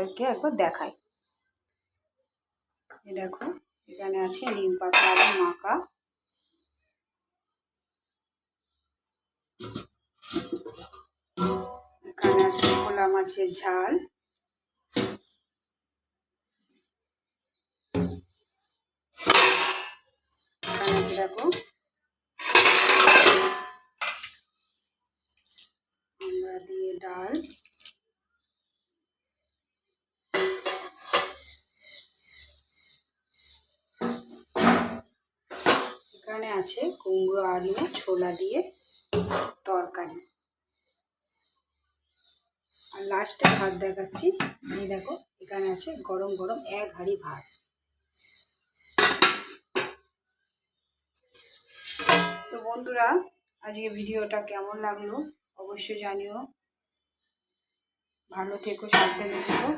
আপনাদেরকে একবার দেখাই। এই দেখো, এখানে আছে নিম পাতা আলু মাখা, এখানে আছে ভোলা মাছের ঝাল, এখানে আছে দেখো আমরা দিয়ে ডাল, এখানে আছে কুমড়ো আলু ছোলা দিয়ে তরকারি, আর লাস্টে ভাত দেখাচ্ছি। এই দেখো, এখানে আছে গরম গরম 1 হাঁড়ি ভাত। তো বন্ধুরা, আজকে ভিডিওটা কেমন লাগলো অবশ্যই জানিও। ভালো থেকো, সাবধানে থেকো।